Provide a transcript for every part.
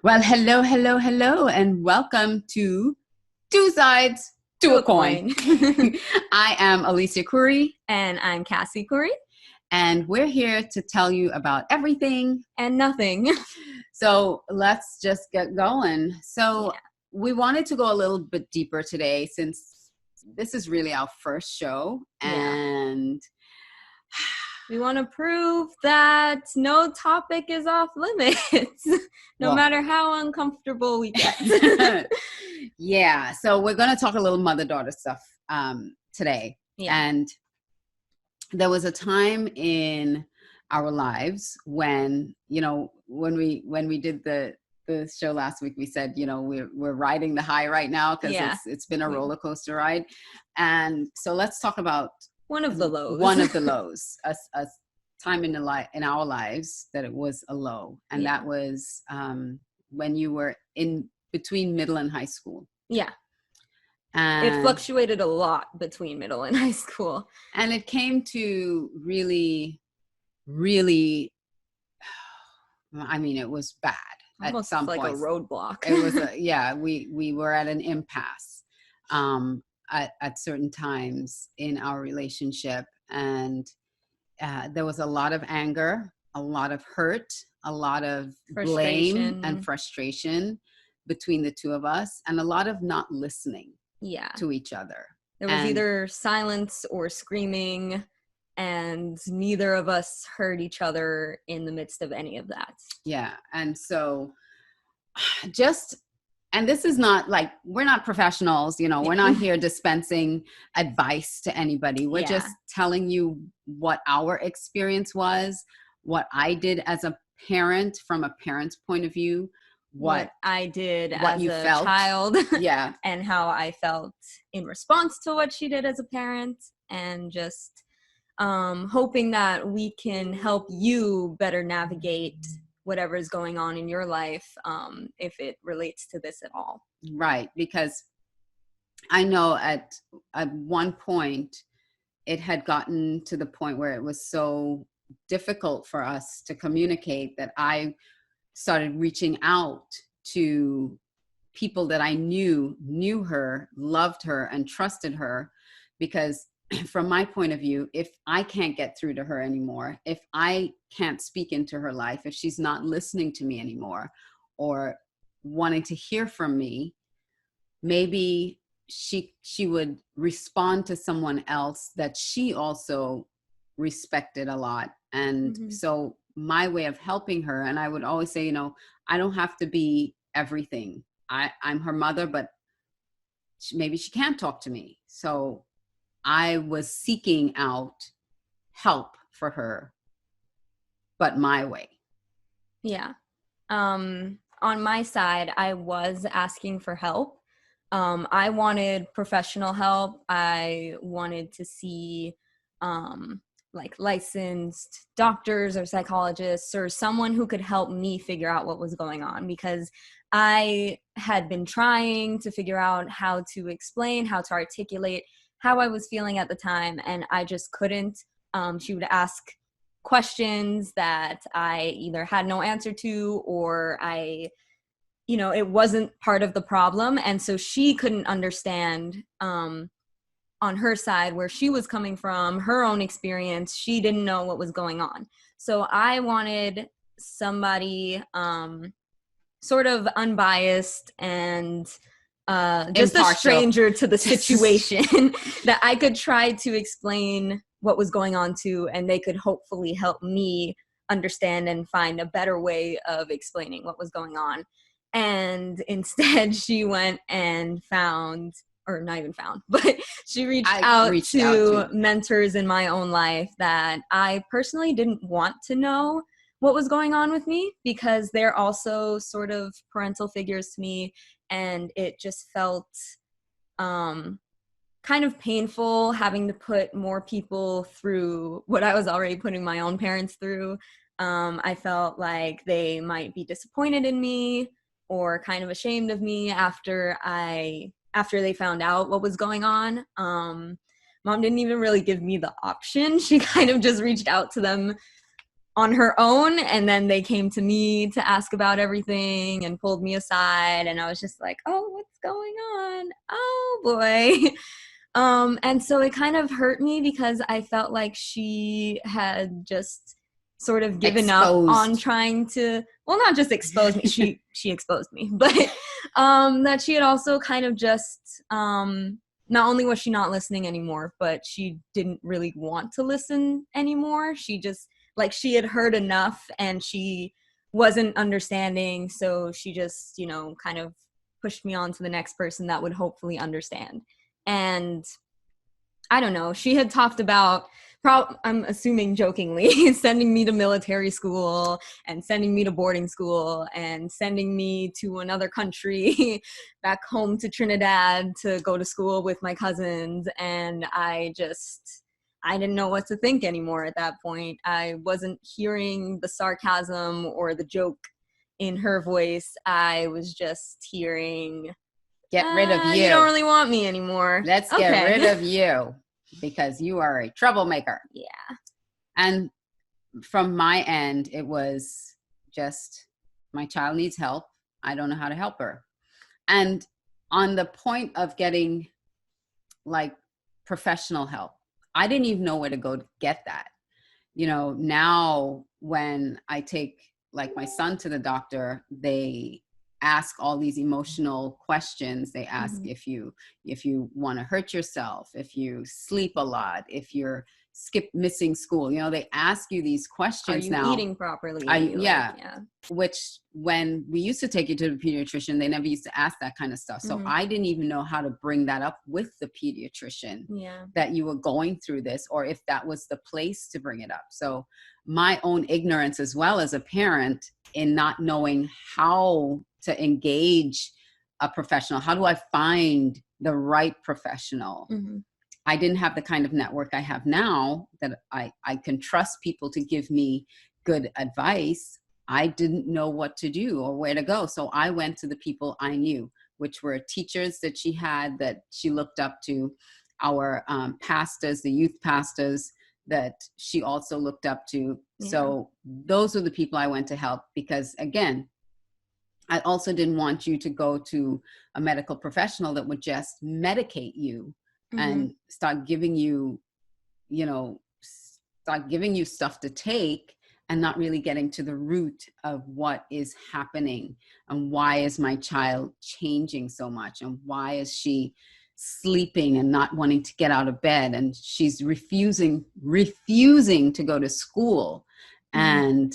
Well, hello, hello, hello, and welcome to Two Sides to a Coin. I am Alicia Couri, And I'm Cassie Couri. and we're here to tell you about everything and nothing. So let's just get going. So we wanted to go a little bit deeper today since this is really our first show, and we want to prove that no topic is off limits, no matter how uncomfortable we get. Yeah, so we're going to talk a little mother-daughter stuff today. And there was a time in our lives when, when we did the show last week, we said, we're riding the high right now because it's been a roller coaster ride. And so let's talk about one of the lows. A time in our lives that it was a low, and that was when you were in between middle and high school. Yeah. And it fluctuated a lot between middle and high school. And it came to really, really, it was bad. Almost at some like points. A roadblock. It was we were at an impasse at certain times in our relationship. And there was a lot of anger, a lot of hurt, a lot of blame and frustration between the two of us, and a lot of not listening to each other. There was either silence or screaming, and neither of us heard each other in the midst of any of that. Yeah. And so and this is not like, we're not professionals, we're not here dispensing advice to anybody. We're just telling you what our experience was, what I did as a parent from a parent's point of view, what I did as a child, and how I felt in response to what she did as a parent, and just hoping that we can help you better navigate whatever is going on in your life, if it relates to this at all. Right, because I know at one point it had gotten to the point where it was so difficult for us to communicate that I started reaching out to people that I knew her, loved her, and trusted her, because from my point of view, if I can't get through to her anymore, if I can't speak into her life, if she's not listening to me anymore or wanting to hear from me, maybe she would respond to someone else that she also respected a lot. And so my way of helping her, and I would always say, I don't have to be everything. I'm her mother, but maybe she can't talk to me. So I was seeking out help for her, but my way. Yeah. On my side, I was asking for help. I wanted professional help. I wanted to see like licensed doctors or psychologists or someone who could help me figure out what was going on, because I had been trying to figure out how to explain, how to articulate how I was feeling at the time, and I just couldn't. She would ask questions that I either had no answer to, or it wasn't part of the problem. And so she couldn't understand on her side where she was coming from, her own experience. She didn't know what was going on. So I wanted somebody sort of unbiased and just impartial, a stranger to the situation that I could try to explain what was going on to, and they could hopefully help me understand and find a better way of explaining what was going on. And instead she went and found, or not even found, but she reached out to mentors in my own life that I personally didn't want to know what was going on with me, because they're also sort of parental figures to me. And it just felt kind of painful having to put more people through what I was already putting my own parents through. I felt like they might be disappointed in me or kind of ashamed of me after they found out what was going on. Mom didn't even really give me the option. She kind of just reached out to them on her own, and then they came to me to ask about everything and pulled me aside, and I was just like, oh, what's going on? Oh boy. And so it kind of hurt me because I felt like she had just sort of given up on trying to, well, not just expose me, she exposed me, but that she had also kind of just, not only was she not listening anymore, but she didn't really want to listen anymore. She just, like, she had heard enough and she wasn't understanding, so she just, you know, kind of pushed me on to the next person that would hopefully understand. And I don't know, she had talked about, I'm assuming jokingly, sending me to military school and sending me to boarding school and sending me to another country back home to Trinidad to go to school with my cousins. And I didn't know what to think anymore at that point. I wasn't hearing the sarcasm or the joke in her voice. I was just hearing, get rid of you. You don't really want me anymore. Let's get rid of you because you are a troublemaker. Yeah. And from my end, it was just, my child needs help. I don't know how to help her. And on the point of getting like professional help, I didn't even know where to go to get that. You know, now when I take like my son to the doctor, they ask all these emotional questions. They ask if you want to hurt yourself, if you sleep a lot, if you're missing school. You know, they ask you these questions. Are you now eating properly? Yeah. Which when we used to take you to the pediatrician, they never used to ask that kind of stuff. So I didn't even know how to bring that up with the pediatrician, that you were going through this, or if that was the place to bring it up. So my own ignorance as well as a parent in not knowing how to engage a professional. How do I find the right professional? I didn't have the kind of network I have now that I can trust people to give me good advice. I didn't know what to do or where to go. So I went to the people I knew, which were teachers that she had, that she looked up to, our pastors, the youth pastors that she also looked up to. So those are the people I went to help, because again, I also didn't want you to go to a medical professional that would just medicate you and start giving you, stuff to take and not really getting to the root of what is happening and why is my child changing so much and why is she sleeping and not wanting to get out of bed and she's refusing to go to school. And,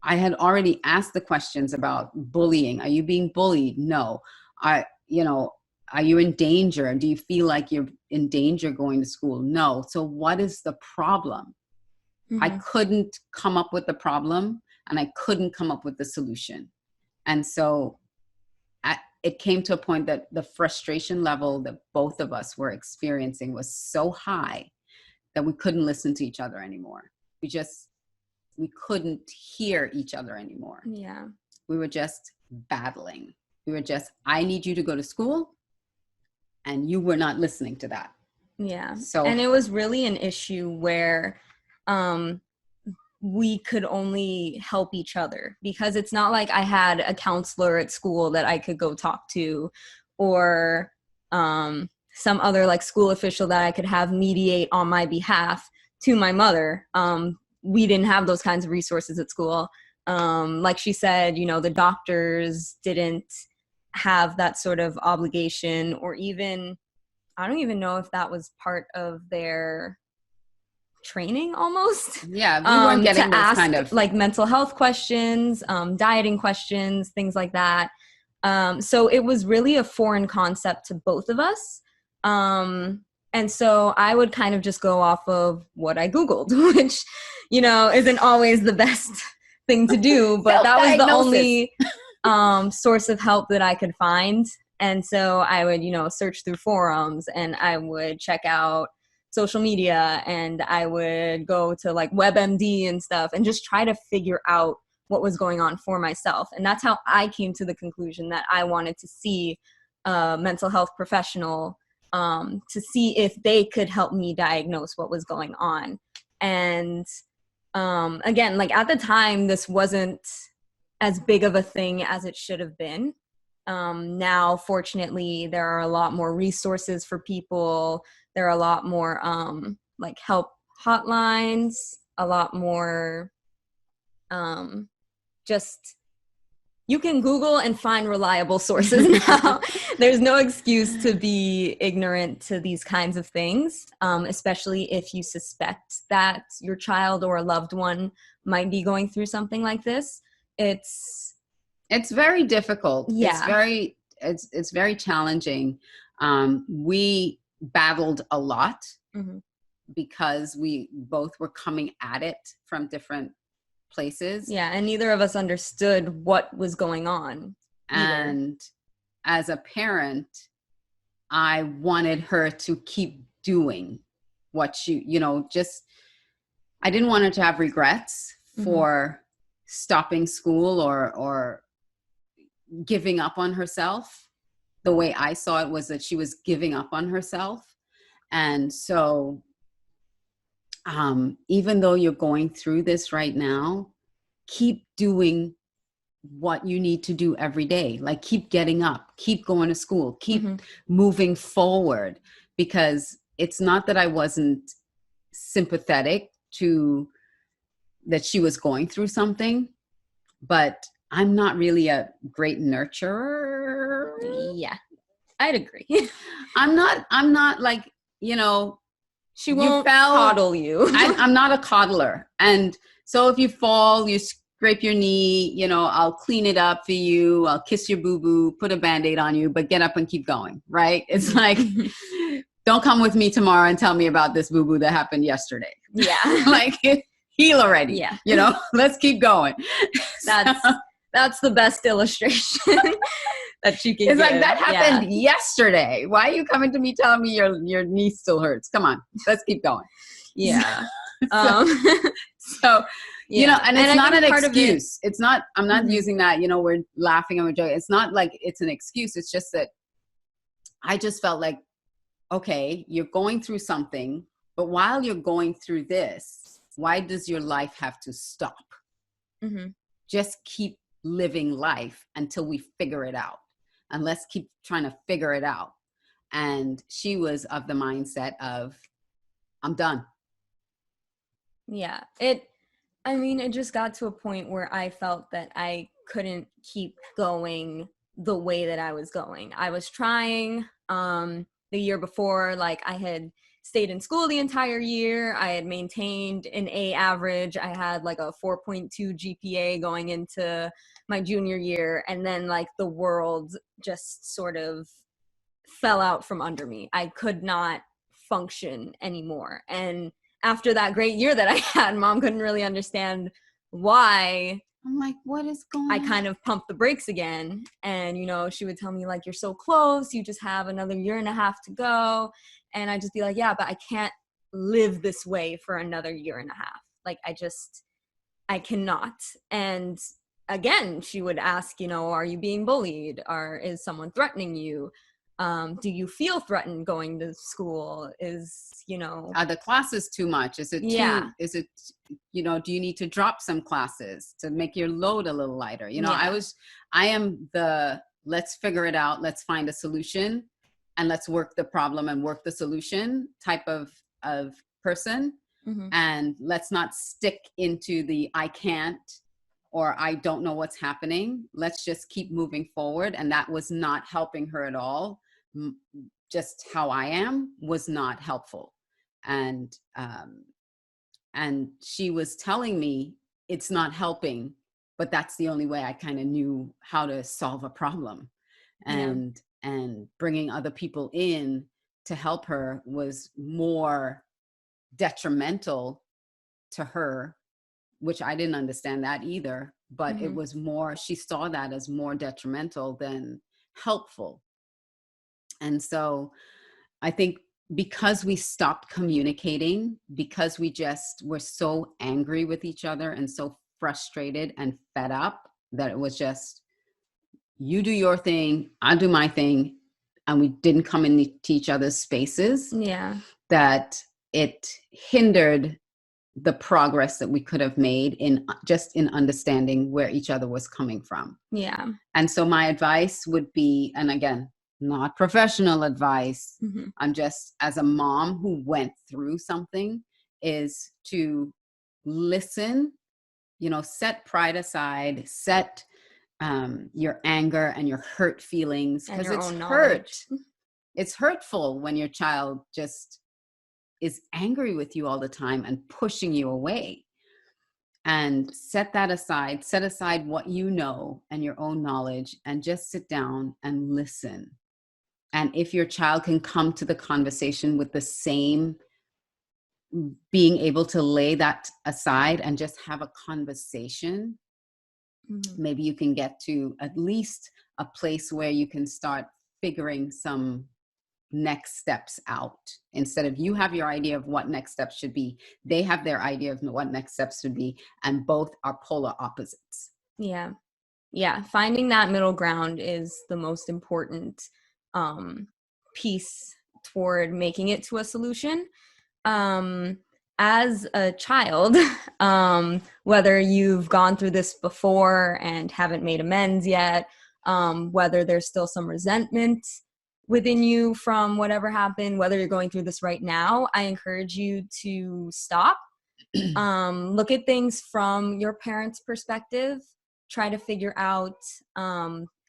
I had already asked the questions about bullying. Are you being bullied? No. Are you in danger? Do you feel like you're in danger going to school? No. So what is the problem? I couldn't come up with the problem and I couldn't come up with the solution. And so it came to a point that the frustration level that both of us were experiencing was so high that we couldn't listen to each other anymore. We couldn't hear each other anymore. Yeah. We were just battling. We were just, I need you to go to school. And you were not listening to that. Yeah. And it was really an issue where we could only help each other, because it's not like I had a counselor at school that I could go talk to, or some other like school official that I could have mediate on my behalf to my mother. We didn't have those kinds of resources at school. Like she said, the doctors didn't have that sort of obligation, or even, I don't even know if that was part of their training almost. Yeah, we weren't getting to those ask kind of like mental health questions, dieting questions, things like that. So it was really a foreign concept to both of us. And so I would kind of just go off of what I Googled, which, isn't always the best thing to do, but that was the only source of help that I could find. And so I would, search through forums, and I would check out social media, and I would go to like WebMD and stuff and just try to figure out what was going on for myself. And that's how I came to the conclusion that I wanted to see a mental health professional to see if they could help me diagnose what was going on. And Again, like at the time, this wasn't as big of a thing as it should have been. Now, fortunately, there are a lot more resources for people. There are a lot more like help hotlines, a lot more just you can Google and find reliable sources now. There's no excuse to be ignorant to these kinds of things, especially if you suspect that your child or a loved one might be going through something like this. It's very difficult. Yeah. It's very challenging. We battled a lot because we both were coming at it from different places. Yeah, and neither of us understood what was going on either. And as a parent, I wanted her to keep doing what I didn't want her to have regrets for stopping school or giving up on herself. The way I saw it was that she was giving up on herself. And so even though you're going through this right now, keep doing what you need to do every day. Like keep getting up, keep going to school, keep moving forward, because it's not that I wasn't sympathetic to that she was going through something, but I'm not really a great nurturer. Yeah, I'd agree. I'm not like, she won't coddle you. I'm not a coddler. And so if you fall, you scrape your knee, I'll clean it up for you. I'll kiss your boo-boo, put a Band-Aid on you, but get up and keep going, right? It's like, don't come with me tomorrow and tell me about this boo-boo that happened yesterday. Yeah. Like, heal already. Yeah. Let's keep going. That's the best illustration that you can It's give. like, that happened yesterday. Why are you coming to me telling me your knee still hurts? Come on, let's keep going. Yeah. So, and it's not an excuse. It's not, I'm not Mm-hmm. using that, we're laughing and we're joking. It's not like it's an excuse. It's just that I just felt like, okay, you're going through something, but while you're going through this, why does your life have to stop? Mm-hmm. Just keep living life until we figure it out. And let's keep trying to figure it out. And she was of the mindset of, I'm done. Yeah. It just got to a point where I felt that I couldn't keep going the way that I was going. I was trying, the year before, like I had stayed in school the entire year. I had maintained an A average. I had like a 4.2 GPA going into my junior year. And then like the world just sort of fell out from under me. I could not function anymore. And after that great year that I had, Mom couldn't really understand why. I'm like, what is going on? I kind of pumped the brakes again. And, she would tell me like, you're so close. You just have another year and a half to go. And I'd just be like, yeah, but I can't live this way for another year and a half. Like, I cannot. And again, she would ask, are you being bullied? Is someone threatening you? Do you feel threatened going to school? Are the classes too much? Is it Yeah. Do you need to drop some classes to make your load a little lighter? Yeah. I am the, let's figure it out. Let's find a solution and let's work the problem and work the solution type of person. Mm-hmm. And let's not stick into the, I can't, or I don't know what's happening. Let's just keep moving forward. And that was not helping her at all. Just how I am was not helpful. And she was telling me it's not helping, but that's the only way I kind of knew how to solve a problem. And bringing other people in to help her was more detrimental to her, which I didn't understand that either, but it was more, she saw that as more detrimental than helpful. And so I think because we stopped communicating, because we just were so angry with each other and so frustrated and fed up, that it was just, you do your thing, I do my thing, and we didn't come into each other's spaces. Yeah. That it hindered the progress that we could have made in just in understanding where each other was coming from. Yeah. And so my advice would be, and again, not professional advice, I'm just as a mom who went through something, is to listen, set pride aside, set your anger and your hurt feelings, because it's hurt. It's hurtful when your child just is angry with you all the time and pushing you away. And set that aside, set aside what you know and your own knowledge, and just sit down and listen. And if your child can come to the conversation with the same, being able to lay that aside and just have a conversation, maybe you can get to at least a place where you can start figuring some next steps out. Instead of you have your idea of what next steps should be, they have their idea of what next steps should be, and both are polar opposites. Yeah, finding that middle ground is the most important piece toward making it to a solution. As a child, whether you've gone through this before and haven't made amends yet, whether there's still some resentment within you from whatever happened, whether you're going through this right now, I encourage you to stop, look at things from your parents' perspective, try to figure out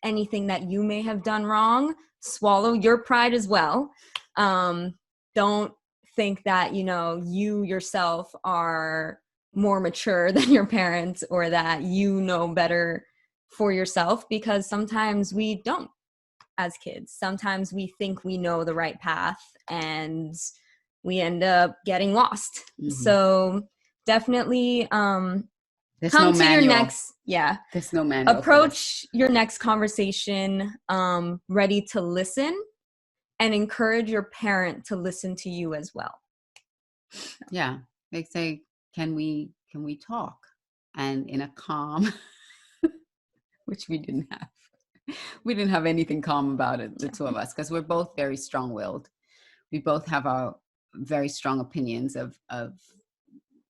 anything that you may have done wrong, swallow your pride as well. Don't think that, you yourself are more mature than your parents, or that you know better for yourself, because sometimes we don't. As kids, sometimes we think we know the right path and we end up getting lost. So definitely come to your next there's no manual. Approach your next conversation ready to listen, and encourage your parent to listen to you as well. Yeah, they say, can we talk? And in a calm, which we didn't have. We didn't have anything calm about it, the two of us, because we're both very strong-willed. We both have our very strong opinions of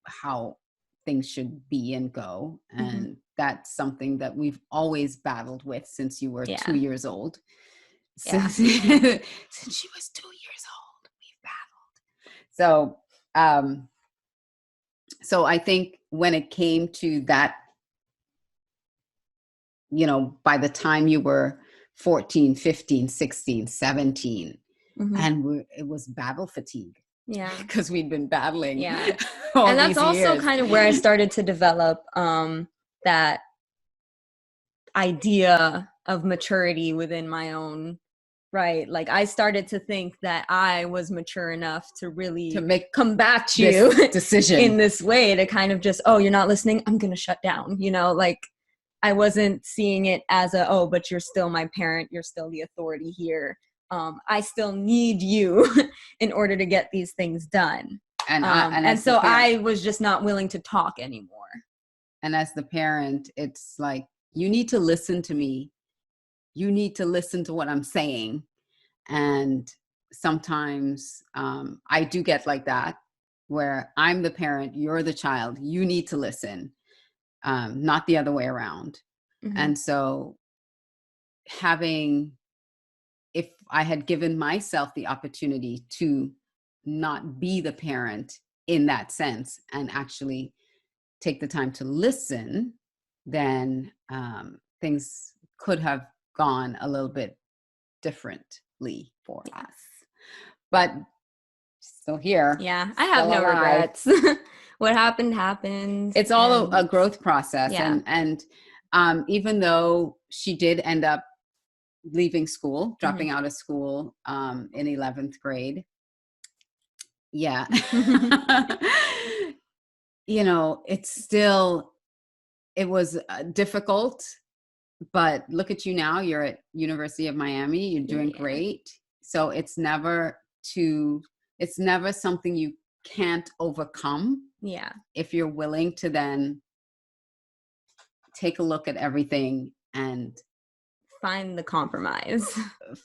how things should be and go. And that's something that we've always battled with since you were 2 years old. Since she was 2 years old, we've battled. So I think when it came to that, by the time you were 14, 15, 16, 17, and it was battle fatigue. Yeah. Because we'd been battling. Yeah. And that's also years. kind of where I started to develop that idea of maturity within my own right. Like, I started to think that I was mature enough to really come back to you decision in this way, to kind of just, oh, you're not listening, I'm going to shut down, like, I wasn't seeing it as but you're still my parent, you're still the authority here. I still need you in order to get these things done. And so I was just not willing to talk anymore. And as the parent, it's like, you need to listen to me. You need to listen to what I'm saying. And sometimes I do get like that, where I'm the parent, you're the child. You need to listen, not the other way around. And so if I had given myself the opportunity to not be the parent in that sense and actually take the time to listen, then things could have gone a little bit differently for us. But still here. Yeah, I have no regrets. What happened happened. It's all a growth process. Yeah. And even though she did end up leaving school, dropping out of school in 11th grade. Yeah. It was difficult, but look at you now, you're at University of Miami, you're doing great. So it's never something you can't overcome. Yeah. If you're willing to then take a look at everything and find the compromise.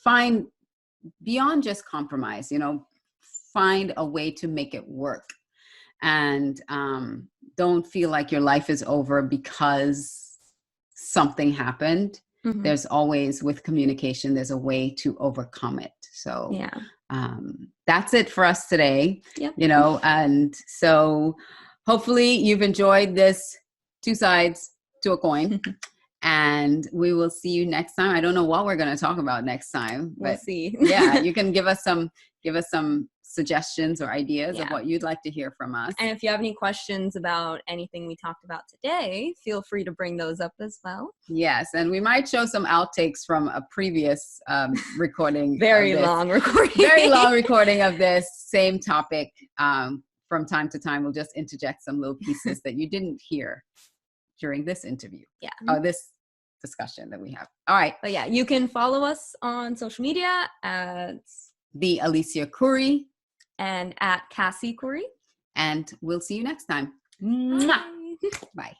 Find beyond just compromise, find a way to make it work. and don't feel like your life is over because something happened. Mhm. There's always, with communication, there's a way to overcome it. So Yeah. that's it for us today. Yep. You know, and so hopefully you've enjoyed this 2 sides to a coin. And we will see you next time. I don't know what we're going to talk about next time, but We'll see. yeah, you can give us some suggestions or ideas of Yeah. what you'd like to hear from us. And if you have any questions about anything we talked about today, feel free to bring those up as well. Yes, and we might show some outtakes from a previous recording. Very long recording. Very long recording of this same topic. From time to time, we'll just interject some little pieces that you didn't hear during this interview. Yeah. Or this discussion that we have. All right. But yeah, you can follow us on social media at the Alicia Couri and at Cassie Couri. And we'll see you next time. Bye. Bye.